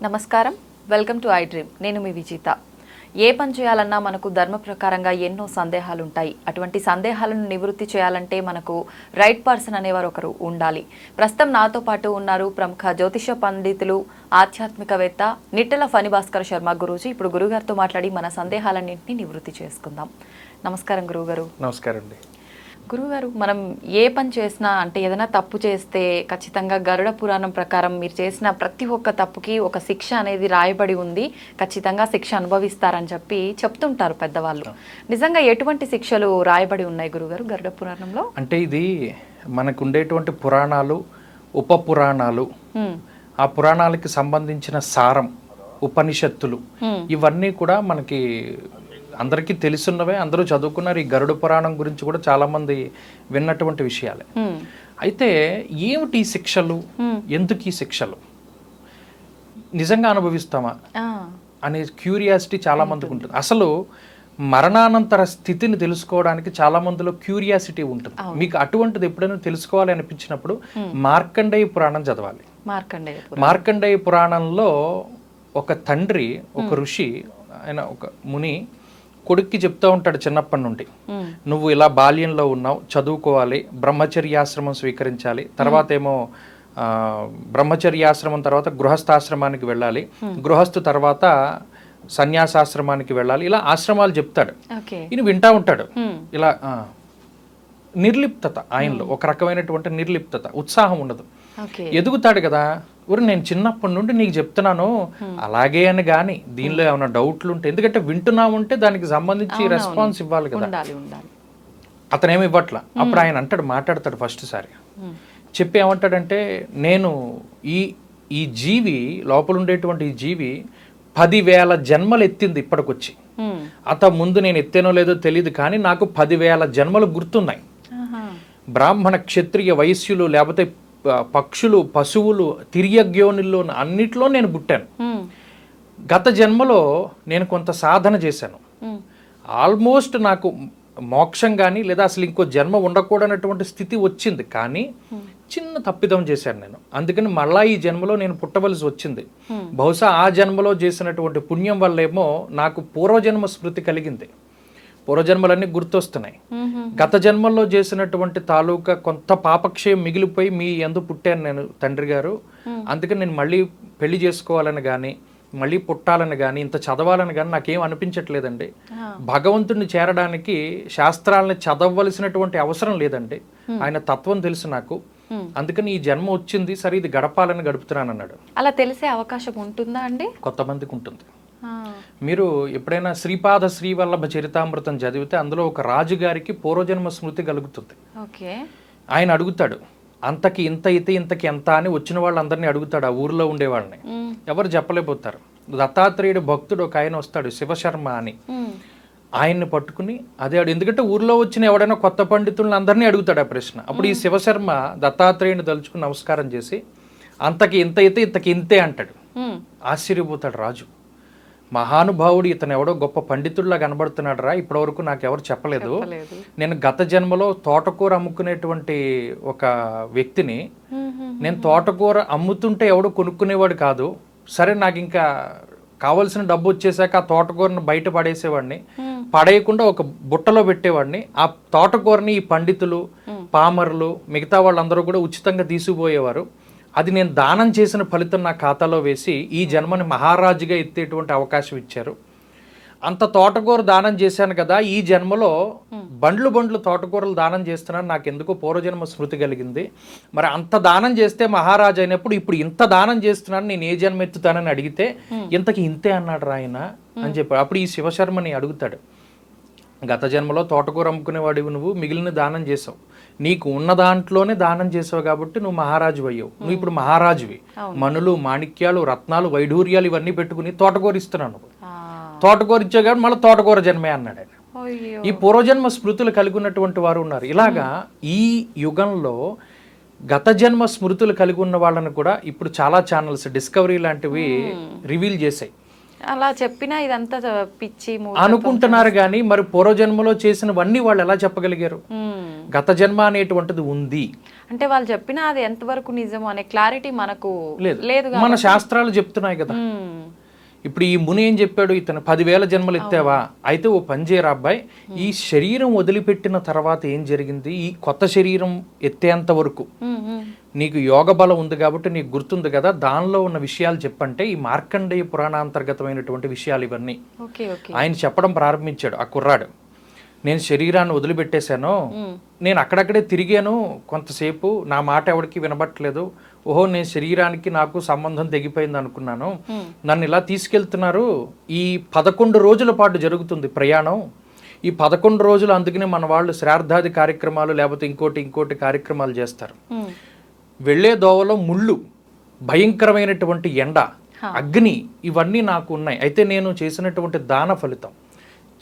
నమస్కారం, welcome to I dream. నేను మీ విజిత. ఏ పని చేయాలన్నా మనకు ధర్మ ప్రకారంగా ఎన్నో సందేహాలు ఉంటాయి. అటువంటి సందేహాలను నివృత్తి చేయాలంటే మనకు రైట్ పర్సన్ అనేవారు ఒకరు ఉండాలి. ప్రస్తుతం నాతో పాటు ఉన్నారు ప్రముఖ జ్యోతిష పండితులు, ఆధ్యాత్మికవేత్త నిట్టెల ఫణిభాస్కర్ శర్మ గురూజీ. ఇప్పుడు గురుగారితో మాట్లాడి మన సందేహాలన్నింటినీ నివృత్తి చేసుకుందాం. నమస్కారం గురుగారు. నమస్కారం అండి. గురుగారు, మనం ఏ పని చేసినా అంటే ఏదైనా తప్పు చేస్తే ఖచ్చితంగా గరుడ పురాణం ప్రకారం మీరు చేసిన ప్రతి ఒక్క తప్పుకి ఒక శిక్ష అనేది రాయబడి ఉంది, ఖచ్చితంగా శిక్ష అనుభవిస్తారని చెప్తుంటారు పెద్దవాళ్ళు. నిజంగా ఎటువంటి శిక్షలు రాయబడి ఉన్నాయి గురుగారు గరుడ పురాణంలో? అంటే ఇది మనకు ఉండేటువంటి పురాణాలు, ఉప పురాణాలు, ఆ పురాణాలకి సంబంధించిన సారం, ఉపనిషత్తులు, ఇవన్నీ కూడా మనకి అందరికీ తెలుసున్నవే, అందరూ చదువుకున్నారు. ఈ గరుడ పురాణం గురించి కూడా చాలా మంది విన్నటువంటి విషయాలే. అయితే ఏమిటి ఈ శిక్షలు, ఎందుకు ఈ శిక్షలు, నిజంగా అనుభవిస్తామా అనే క్యూరియాసిటీ చాలా మందికి ఉంటుంది. అసలు మరణానంతర స్థితిని తెలుసుకోవడానికి చాలా మందిలో క్యూరియాసిటీ ఉంటుంది. మీకు అటువంటిది ఎప్పుడైనా తెలుసుకోవాలి అనిపించినప్పుడు మార్కండేయ పురాణం చదవాలి. మార్కండేయ పురాణంలో ఒక తండ్రి, ఒక ఋషి, ఆయన ఒక ముని కొడుక్కి చెప్తూ ఉంటాడు చిన్నప్పటి నుండి, నువ్వు ఇలా బాల్యంలో ఉన్నావు, చదువుకోవాలి, బ్రహ్మచర్యాశ్రమం స్వీకరించాలి, తర్వాత ఏమో బ్రహ్మచర్యాశ్రమం తర్వాత గృహస్థాశ్రమానికి వెళ్ళాలి, గృహస్థు తర్వాత సన్యాసాశ్రమానికి వెళ్ళాలి, ఇలా ఆశ్రమాలు చెప్తాడు. ఈయన వింటా ఉంటాడు. ఇలా నిర్లిప్తత ఆయనలో, ఒక రకమైనటువంటి నిర్లిప్తత, ఉత్సాహం ఉండదు. ఎదుగుతాడు కదా, ఊరు నేను చిన్నప్పటి నుండి నీకు చెప్తున్నాను అలాగే అని, కానీ దీనిలో ఏమైనా డౌట్లు ఉంటే, ఎందుకంటే వింటున్నామంటే దానికి సంబంధించి రెస్పాన్స్ ఇవ్వాలి కదా, అతనేమి ఇవ్వట్లా. అప్పుడు ఆయన అంటాడు, మాట్లాడతాడు ఫస్ట్ సారి చెప్పి ఏమంటాడంటే, నేను ఈ జీవి లోపల ఉండేటువంటి ఈ జీవి 10,000 జన్మలు ఎత్తింది ఇప్పటికొచ్చి. ముందు నేను ఎత్తేనో లేదో తెలియదు, కానీ నాకు 10,000 జన్మలు గుర్తున్నాయి. బ్రాహ్మణ, క్షత్రియ, వైశ్యులు, లేకపోతే పక్షులు, పశువులు, తిర్యగ్యోనిల్లో అన్నిట్లో నేను పుట్టాను. గత జన్మలో నేను కొంత సాధన చేశాను. ఆల్మోస్ట్ నాకు మోక్షం కానీ లేదా అసలు ఇంకో జన్మ ఉండకూడనటువంటి స్థితి వచ్చింది, కానీ చిన్న తప్పిదం చేశాను నేను. అందుకని మళ్ళా ఈ జన్మలో నేను పుట్టవలసి వచ్చింది. బహుశా ఆ జన్మలో చేసినటువంటి పుణ్యం వల్లేమో నాకు పూర్వజన్మ స్మృతి కలిగింది, పూర్వజన్మలన్నీ గుర్తొస్తున్నాయి. గత జన్మల్లో చేసినటువంటి తాలూకా కొంత పాపక్షయం మిగిలిపోయి మీ యందు పుట్టాను నేను తండ్రి గారు. అందుకని నేను మళ్ళీ పెళ్లి చేసుకోవాలని కానీ, మళ్ళీ పుట్టాలని కానీ, ఇంత చదవాలని కానీ నాకేం అనిపించట్లేదండి. భగవంతుడిని చేరడానికి శాస్త్రాలని చదవలసినటువంటి అవసరం లేదండి, ఆయన తత్వం తెలుసు నాకు. అందుకని ఈ జన్మ వచ్చింది, సరే ఇది గడపాలని గడుపుతున్నాను అన్నాడు. అలా తెలిసే అవకాశం ఉంటుందా అండి? కొంతమందికి ఉంటుంది. మీరు ఎప్పుడైనా శ్రీపాద శ్రీవల్లభ చరితామృతం చదివితే అందులో ఒక రాజుగారికి పూర్వజన్మ స్మృతి కలుగుతుంది. ఆయన అడుగుతాడు, అంతకి ఇంత అయితే ఇంతకి ఎంత అని వచ్చిన వాళ్ళందరినీ అడుగుతాడు, ఆ ఊర్లో ఉండేవాళ్ళని. ఎవరు చెప్పలేకపోతారు. దత్తాత్రేయుడు భక్తుడు ఒక ఆయన వస్తాడు, శివశర్మ అని. ఆయన్ని పట్టుకుని అదే ఎందుకంటే ఊర్లో వచ్చిన ఎవడైనా కొత్త పండితులను అందరినీ అడుగుతాడు ఆ ప్రశ్న. అప్పుడు ఈ శివశర్మ దత్తాత్రేయుని తలుచుకుని నమస్కారం చేసి, అంతకి ఇంత అయితే ఇంతకి ఇంతే అంటాడు. ఆశ్చర్యపోతాడు రాజు, మహానుభావుడు, ఇతను ఎవడో గొప్ప పండితుడిలా కనబడుతున్నాడు రా, ఇప్పటి వరకు నాకు ఎవరు చెప్పలేదు. నేను గత జన్మలో తోటకూర అమ్ముకునేటువంటి ఒక వ్యక్తిని, నేను తోటకూర అమ్ముతుంటే ఎవడో కొనుక్కునేవాడు కాదు. సరే, నాకు ఇంకా కావలసిన డబ్బు వచ్చేసాక ఆ తోటకూరను బయట పడేసేవాడిని, పడేయకుండా ఒక బుట్టలో పెట్టేవాడిని. ఆ తోటకూరని ఈ పండితులు, పామరులు, మిగతా వాళ్ళందరూ కూడా ఉచితంగా తీసుకుపోయేవారు. అది నేను దానం చేసిన ఫలితం నా ఖాతాలో వేసి ఈ జన్మని మహారాజుగా ఎత్తేటువంటి అవకాశం ఇచ్చారు. అంత తోటకూర దానం చేశాను కదా, ఈ జన్మలో బండ్లు తోటకూరలు దానం చేస్తున్నాను, నాకు ఎందుకో పూర్వజన్మ స్మృతి కలిగింది. మరి అంత దానం చేస్తే మహారాజు అయినప్పుడు ఇప్పుడు ఇంత దానం చేస్తున్నాను, నేను ఏ జన్మ ఎత్తుతానని అడిగితే ఇంతకి ఇంతే అన్నాడు రాయన అని చెప్పాడు. అప్పుడు ఈ శివశర్మని అడుగుతాడు, గత జన్మలో తోటకూర అమ్ముకునేవాడివి నువ్వు, మిగిలిన దానం చేసావు, నీకు ఉన్న దాంట్లోనే దానం చేసావు కాబట్టి నువ్వు మహారాజు అయ్యావు. నువ్వు ఇప్పుడు మహారాజువి, మనులు, మాణిక్యాలు, రత్నాలు, వైఢూర్యాలు ఇవన్నీ పెట్టుకుని తోటకూర ఇస్తున్నాను. తోటకూర ఇచ్చావు కాబట్టి మళ్ళీ తోటకూర జన్మే అన్నాడు ఆయన. ఈ పూర్వజన్మ స్మృతులు కలిగి ఉన్నటువంటి వారు ఉన్నారు. ఇలాగా ఈ యుగంలో గత జన్మ స్మృతులు కలిగి ఉన్న వాళ్ళని కూడా ఇప్పుడు చాలా ఛానల్స్, డిస్కవరీ లాంటివి రివీల్ చేశాయి. అలా చెప్పినా ఇదంతా పిచ్చి అనుకుంటున్నారు కానీ మరి పూర్వజన్మలో చేసినవన్నీ వాళ్ళు ఎలా చెప్పగలిగారు? గత జన్మ అనేటువంటిది ఉంది అంటే వాళ్ళు చెప్పినా అది ఎంతవరకు నిజము అనే క్లారిటీ మనకు లేదు. మన శాస్త్రాలు చెప్తున్నాయి కదా. ఇప్పుడు ఈ ముని ఏం చెప్పాడు, ఇతను 10,000 జన్మలు ఎత్తావా, అయితే ఓ పని చేయరా అబ్బాయి, ఈ శరీరం వదిలిపెట్టిన తర్వాత ఏం జరిగింది, ఈ కొత్త శరీరం ఎత్తేంత వరకు నీకు యోగ బలం ఉంది కాబట్టి నీకు గుర్తుంది కదా, దానిలో ఉన్న విషయాలు చెప్పంటే ఈ మార్కండేయ పురాణాంతర్గతమైనటువంటి విషయాలు ఇవన్నీ ఆయన చెప్పడం ప్రారంభించాడు. ఆ కుర్రాడు, నేను శరీరాన్ని వదిలిపెట్టేశాను, నేను అక్కడక్కడే తిరిగాను కొంతసేపు, నా మాట ఎవరికి వినబట్టలేదు, ఓహో నేను శరీరానికి నాకు సంబంధం తెగిపోయింది అనుకున్నాను, నన్ను ఇలా తీసుకెళ్తున్నారు, ఈ 11 రోజుల పాటు జరుగుతుంది ప్రయాణం, ఈ 11 రోజులు అందుకనే మన వాళ్ళు శ్రాద్ధాది కార్యక్రమాలు లేకపోతే ఇంకోటి కార్యక్రమాలు చేస్తారు. వెళ్ళే దోవలో ముళ్ళు, భయంకరమైనటువంటి ఎండ, అగ్ని, ఇవన్నీ నాకు ఉన్నాయి. అయితే నేను చేసినటువంటి దాన ఫలితం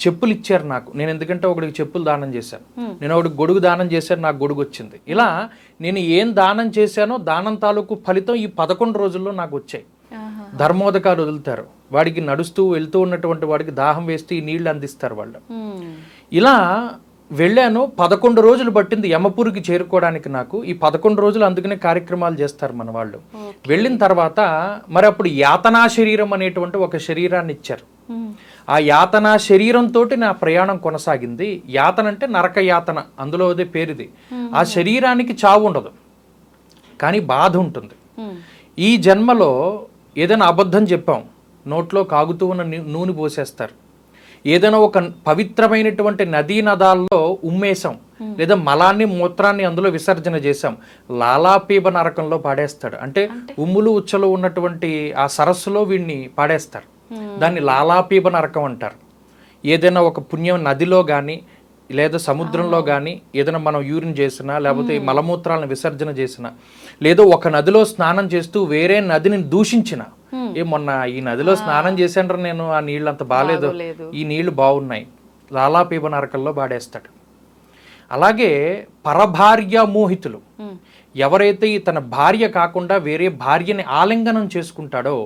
చెప్పులు ఇచ్చారు నాకు, నేను ఎందుకంటే ఒకడికి చెప్పులు దానం చేశాను, నేను ఒకడికి గొడుగు దానం చేశాను, నాకు గొడుగు వచ్చింది. ఇలా నేను ఏం దానం చేశానో దానం తాలూకు ఫలితం ఈ 11 రోజుల్లో నాకు వచ్చాయి. ధర్మోదకాలు వదులుతారు, వాడికి నడుస్తూ వెళ్తూ ఉన్నటువంటి వాడికి దాహం వేస్తూ ఈ నీళ్లు అందిస్తారు వాళ్ళు. ఇలా వెళ్ళాను, 11 రోజులు పట్టింది యమపూరికి చేరుకోవడానికి నాకు. ఈ 11 రోజులు అందుకనే కార్యక్రమాలు చేస్తారు మన వాళ్ళు. వెళ్ళిన తర్వాత మరి అప్పుడు యాతనా శరీరం అనేటువంటి ఒక శరీరాన్ని ఇచ్చారు. ఆ యాతనా శరీరంతో నా ప్రయాణం కొనసాగింది. యాతన అంటే నరక యాతన, అందులో అదే పేరుది. ఆ శరీరానికి చావు ఉండదు కానీ బాధ ఉంటుంది. ఈ జన్మలో ఏదైనా అబద్ధం చెప్పాం, నోట్లో కాగుతూ ఉన్న నూనె పోసేస్తారు, ఏదైనా ఒక పవిత్రమైనటువంటి నదీ నదాల్లో ఉమ్మేశాం, లేదా మలాన్ని మూత్రాన్ని అందులో విసర్జన చేశాం, లాలాపీబ నరకంలో పాడేస్తాడు. అంటే ఉమ్ములు ఉచ్చలు ఉన్నటువంటి ఆ సరస్సులో వీడిని పాడేస్తారు. దాన్ని లాలాపీబ నరకం అంటారు. ఏదైనా ఒక పుణ్యం నదిలో కానీ లేదా సముద్రంలో కానీ ఏదైనా మనం యూరిన్ చేసినా లేకపోతే మలమూత్రాలను విసర్జన చేసినా, లేదా ఒక నదిలో స్నానం చేస్తూ వేరే నదిని దూషించిన, మొన్న ఈ నదిలో స్నానం చేశాను నేను, ఆ నీళ్ళు అంత బాగాలేదు, ఈ నీళ్లు బాగున్నాయి, లాలాపీబ నరకంలో పాడేస్తాడు. అలాగే పరభార్య మోహితులు, ఎవరైతే తన భార్య కాకుండా వేరే భార్యని ఆలింగనం చేసుకుంటాడో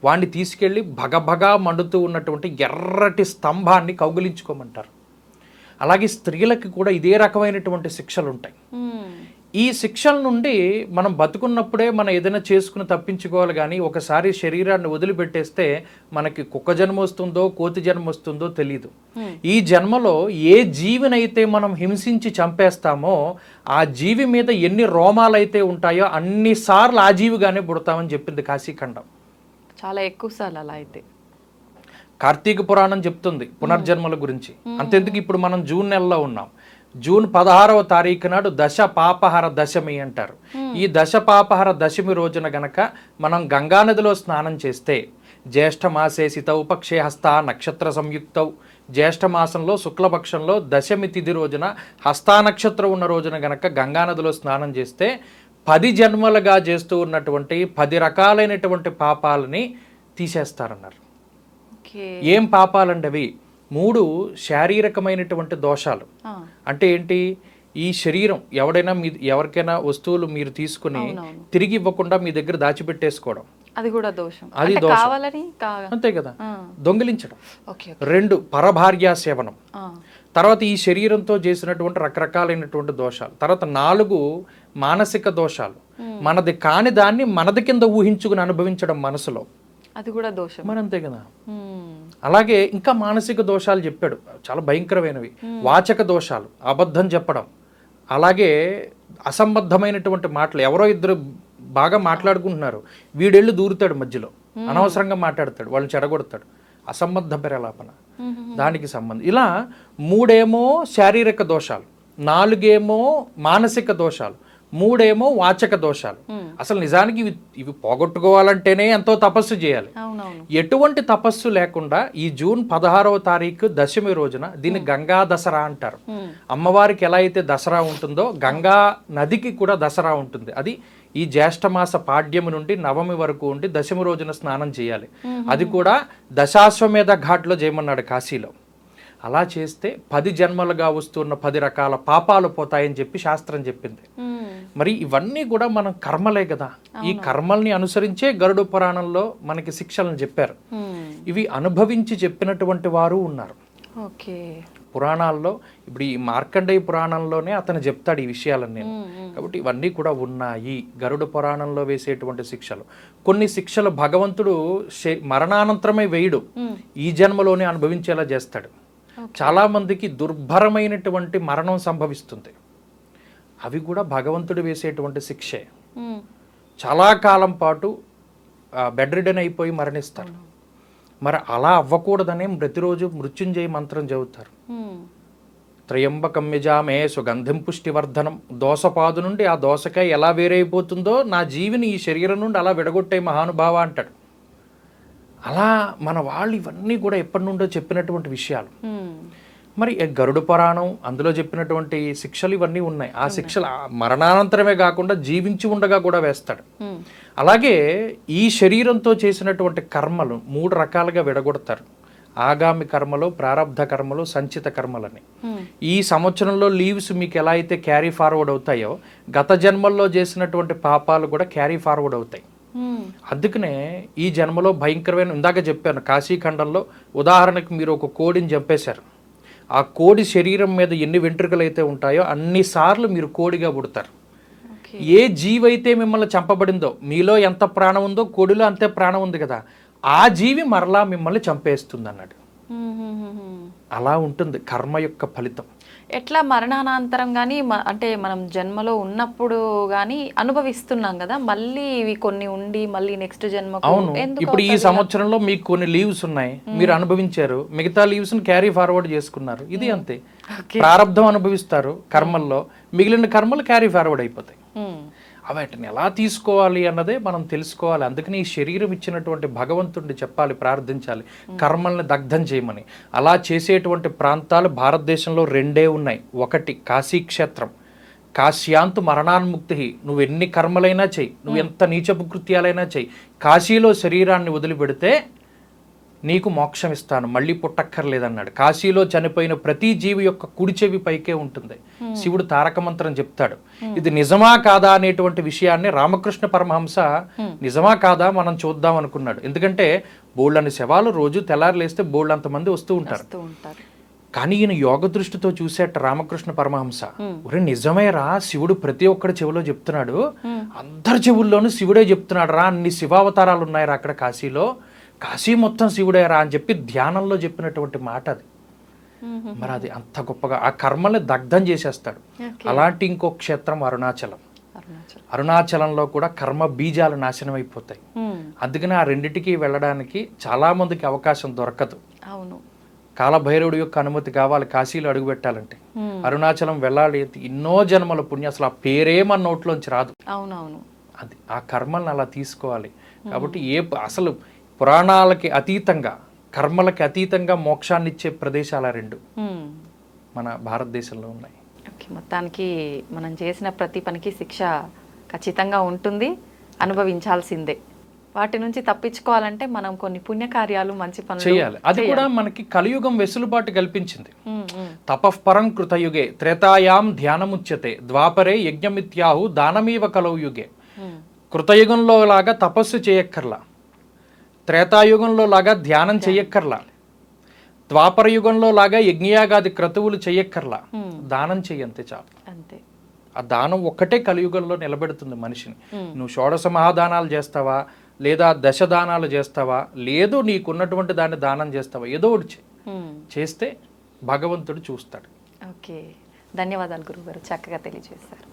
వాడిని తీసుకెళ్లి భగభగా మండుతూ ఉన్నటువంటి ఎర్రటి స్తంభాన్ని కౌగిలించుకోమంటారు. అలాగే స్త్రీలకి కూడా ఇదే రకమైనటువంటి శిక్షలు ఉంటాయి. ఈ శిక్షల నుండి మనం బతుకున్నప్పుడే మనం ఏదైనా చేసుకుని తప్పించుకోవాలి కానీ ఒకసారి శరీరాన్ని వదిలిపెట్టేస్తే మనకి కుక్క జన్మ వస్తుందో కోతి జన్మ వస్తుందో తెలియదు. ఈ జన్మలో ఏ జీవినైతే మనం హింసించి చంపేస్తామో ఆ జీవి మీద ఎన్ని రోమాలైతే ఉంటాయో అన్నిసార్లు ఆ జీవిగానే పుడతామని చెప్పింది కాశీఖండం. చాలా ఎక్కువ సార్లు అలా అయితే కార్తీక పురాణం చెప్తుంది పునర్జన్మల గురించి. అంతెందుకు ఇప్పుడు మనం జూన్ నెలలో ఉన్నాం, జూన్ 16వ తారీఖు నాడు దశ పాపహర దశమి అంటారు. ఈ దశ పాపహర దశమి రోజున గనక మనం గంగానదిలో స్నానం చేస్తే, జ్యేష్ఠమాసే సితౌపక్షే హస్త నక్షత్ర సంయుక్తౌ, జ్యేష్ఠమాసంలో శుక్లపక్షంలో దశమి తిథి రోజున హస్తా నక్షత్రం ఉన్న రోజున గనక గంగానదిలో స్నానం చేస్తే 10 జన్మలుగా చేస్తూ ఉన్నటువంటి 10 రకాలైనటువంటి పాపాలని తీసేస్తారన్నారు. ఏం పాపాలండి అవి? 3 శారీరకమైనటువంటి దోషాలు. అంటే ఏంటి? ఈ శరీరం ఎవరికైనా వస్తువులు మీరు తీసుకుని తిరిగి ఇవ్వకుండా మీ దగ్గర దాచిపెట్టేసుకోవడం, అది కూడా దోషం. అది దోషం, అంతే కదా. దొంగిలించడం. 2 పరభార్యా సేవనం. తర్వాత ఈ శరీరంతో చేసినటువంటి రకరకాలైనటువంటి దోషాలు. తర్వాత 4 మానసిక దోషాలు. మనది కాని దాన్ని మనది కింద ఊహించుకుని అనుభవించడం మనసులో, అది కూడా దోషం. మరి అంతే కదా. అలాగే ఇంకా మానసిక దోషాలు చెప్పాడు, చాలా భయంకరమైనవి. వాచక దోషాలు, అబద్ధం చెప్పడం, అలాగే అసంబద్ధమైనటువంటి మాటలు. ఎవరో ఇద్దరు బాగా మాట్లాడుకుంటున్నారు, వీడెళ్ళు దూరుతాడు మధ్యలో, అనవసరంగా మాట్లాడతాడు, వాళ్ళని చెడగొడతాడు, అసంబద్ధ ప్రలాపన, దానికి సంబంధం. ఇలా 3 శారీరక దోషాలు, 4 మానసిక దోషాలు, 3 వాచక దోషాలు. అసలు నిజానికి ఇవి పోగొట్టుకోవాలంటేనే ఎంతో తపస్సు చేయాలి. ఎటువంటి తపస్సు లేకుండా ఈ జూన్ 16వ తారీఖు దశమి రోజున దీన్ని గంగా దసరా అంటారు. అమ్మవారికి ఎలా అయితే దసరా ఉంటుందో గంగా నదికి కూడా దసరా ఉంటుంది. అది ఈ జ్యేష్ఠమాస పాడ్యమి నుండి నవమి వరకు ఉండి దశమి రోజున స్నానం చేయాలి. అది కూడా దశాశ్వమేధ ఘాట్లో చేయమన్నాడు కాశీలో. అలా చేస్తే 10 జన్మలుగా వస్తున్న 10 రకాల పాపాలు పోతాయని చెప్పి శాస్త్రం చెప్పింది. మరి ఇవన్నీ కూడా మనం కర్మలే కదా. ఈ కర్మల్ని అనుసరించే గరుడ పురాణంలో మనకి శిక్షలను చెప్పారు. ఇవి అనుభవించి చెప్పినటువంటి వారు ఉన్నారు. ఓకే. పురాణాల్లో ఇప్పుడు ఈ మార్కండేయ పురాణంలోనే అతను చెప్తాడు ఈ విషయాలన్నీ. కాబట్టి ఇవన్నీ కూడా ఉన్నాయి. గరుడ పురాణంలో వేసేటువంటి శిక్షలు, కొన్ని శిక్షలు భగవంతుడు మరణానంతరమే వేయడు, ఈ జన్మలోనే అనుభవించేలా చేస్తాడు. చాలా మందికి దుర్భరమైనటువంటి మరణం సంభవిస్తుంది, అవి కూడా భగవంతుడు వేసేటువంటి శిక్షే. చాలా కాలం పాటు బెడ్ రిడన్ అయిపోయి మరణిస్తారు. మరి అలా అవ్వకూడదనే ప్రతిరోజు మృత్యుంజయ మంత్రం చదువుతారు. త్రయంబకం యజామే సుగంధిం పుష్టివర్ధనం. దోసపాదు నుండి ఆ దోసకాయ ఎలా వేరైపోతుందో నా జీవిని ఈ శరీరం నుండి అలా విడగొట్టే మహానుభావ అంటాడు. అలా మన వాళ్ళు ఇవన్నీ కూడా ఎప్పటి నుండో చెప్పినటువంటి విషయాలు. మరి గరుడ పురాణం అందులో చెప్పినటువంటి శిక్షలు ఇవన్నీ ఉన్నాయి. ఆ శిక్షలు మరణానంతరమే కాకుండా జీవించి ఉండగా కూడా వేస్తాడు. అలాగే ఈ శరీరంతో చేసినటువంటి కర్మలు 3 రకాలుగా విడగొడతారు. ఆగామి కర్మలు, ప్రారబ్ధ కర్మలు, సంచిత కర్మలని. ఈ సంవత్సరంలో లీవ్స్ మీకు ఎలా అయితే క్యారీ ఫార్వర్డ్ అవుతాయో, గత జన్మల్లో చేసినటువంటి పాపాలు కూడా క్యారీ ఫార్వర్డ్ అవుతాయి. అందుకనే ఈ జన్మలో భయంకరమైన, ఇందాక చెప్పాను కాశీఖండంలో ఉదాహరణకు మీరు ఒక కోడిని చంపేశారు. ఆ కోడి శరీరం మీద ఎన్ని వెంట్రుకలు అయితే ఉంటాయో అన్నిసార్లు మీరు కోడిగా పుడతారు. ఏ జీవైతే మిమ్మల్ని చంపబడిందో, మీలో ఎంత ప్రాణం ఉందో కోడిలో అంతే ప్రాణం ఉంది కదా, ఆ జీవి మరలా మిమ్మల్ని చంపేస్తుంది అన్నాడు. అలా ఉంటుంది కర్మ యొక్క ఫలితం. ఎట్లా మరణానంతరం కానీ అంటే మనం జన్మలో ఉన్నప్పుడు కానీ అనుభవిస్తున్నాం కదా, మళ్ళీ ఇవి కొన్ని ఉండి మళ్ళీ నెక్స్ట్ జన్మ. అవును, ఇప్పుడు ఈ సంవత్సరంలో మీకు కొన్ని లీవ్స్ ఉన్నాయి, మీరు అనుభవించారు, మిగతా లీవ్స్ ని క్యారీ ఫార్వర్డ్ చేసుకున్నారు. ఇది అంతే, ప్రారంధం అనుభవిస్తారు కర్మల్లో, మిగిలిన కర్మలు క్యారీ ఫార్వర్డ్ అయిపోతాయి. వాటిని ఎలా తీసుకోవాలి అన్నదే మనం తెలుసుకోవాలి. అందుకని ఈ శరీరం ఇచ్చినటువంటి భగవంతుడిని చెప్పాలి, ప్రార్థించాలి కర్మల్ని దగ్ధం చేయమని. అలా చేసేటువంటి ప్రాంతాలు భారతదేశంలో 2 ఉన్నాయి. ఒకటి కాశీక్షేత్రం, కాశ్యాంతు మరణాన్ముక్తి. నువ్వు ఎన్ని కర్మలైనా చెయ్యి, నువ్వు ఎంత నీచపు కృత్యాలైనా చెయ్యి, కాశీలో శరీరాన్ని వదిలిపెడితే నీకు మోక్షం ఇస్తాను, మళ్ళీ పుట్టక్కర్లేదన్నాడు. కాశీలో చనిపోయిన ప్రతి జీవి యొక్క కుడి చెవి పైకే ఉంటుంది. శివుడు తారక మంత్రం చెప్తాడు. ఇది నిజమా కాదా అనేటువంటి విషయాన్ని రామకృష్ణ పరమహంస నిజమా కాదా మనం చూద్దాం అనుకున్నాడు. ఎందుకంటే బోళ్ళని శవాలు రోజు తెల్లారులేస్తే బోళ్ళంతమంది వస్తూ ఉంటారు. కానీ ఈయన యోగ దృష్టితో చూసేట రామకృష్ణ పరమహంస, ఒరే నిజమేరా, శివుడు ప్రతి ఒక్కడి చెవిలో చెప్తున్నాడు, అందరి చెవుల్లోనూ శివుడే చెప్తున్నాడు రా, అన్ని శివావతారాలు ఉన్నాయిరా అక్కడ కాశీలో, కాశీ మొత్తం శివుడేరా అని చెప్పి ధ్యానంలో చెప్పినటువంటి మాట అది. మరి అది అంత గొప్పగా ఆ కర్మల్ని దగ్ధం చేసేస్తాడు. అలాంటి ఇంకో క్షేత్రం అరుణాచలం. అరుణాచలంలో కూడా కర్మ బీజాలు నాశనం అయిపోతాయి. అందుకని ఆ రెండిటికి వెళ్ళడానికి చాలా మందికి అవకాశం దొరకదు. అవును, కాలభైరవుడి యొక్క అనుమతి కావాలి కాశీలో అడుగు పెట్టాలంటే. అరుణాచలం వెళ్ళాలి, ఎన్నో జన్మల పుణ్యం, అసలు ఆ పేరే మన నోట్లోంచి రాదు. అవునవును, అది ఆ కర్మల్ని అలా తీసుకోవాలి. కాబట్టి అసలు పురాణాలకి అతీతంగా, కర్మలకి అతీతంగా మోక్షాన్ని ఇచ్చే ప్రదేశాలు 2 మన భారతదేశంలో ఉన్నాయి. మొత్తానికి మనం చేసిన ప్రతి పనికి శిక్ష ఖచ్చితంగా ఉంటుంది, అనుభవించాల్సిందే. వాటి నుంచి తప్పించుకోవాలంటే మనం కొన్ని పుణ్యకార్యాలు, మంచి పనులు చేయాలి. అది కూడా మనకి కలియుగం వెసులుబాటు కల్పించింది. తపఃపరం కృతయుగే త్రేతాయాం ధ్యానముచ్యతే ద్వాపరే యజ్ఞమిత్యాహు దానమీవ కలౌయుగే. కృతయుగంలో లాగా తపస్సు చేయక్కర్లా, త్రేతాయుగంలో లాగా ధ్యానం చెయ్యక్కర్లా, ద్వాపర యుగంలో లాగా యజ్ఞయాగాది క్రతువులు చెయ్యక్కర్లా, దానం చెయ్యంతే చాలు. అంతే, ఆ దానం ఒక్కటే కలియుగంలో నిలబెడుతుంది మనిషిని. నువ్వు షోడశ మహాదానాలు చేస్తావా, లేదా 10 దానాలు చేస్తావా, లేదు నీకున్నటువంటి దాన్ని దానం చేస్తావా, ఏదో ఒకటి చేస్తే భగవంతుడు చూస్తాడు. ఓకే, ధన్యవాదాలు గురుగారు, చక్కగా తెలియజేశారు.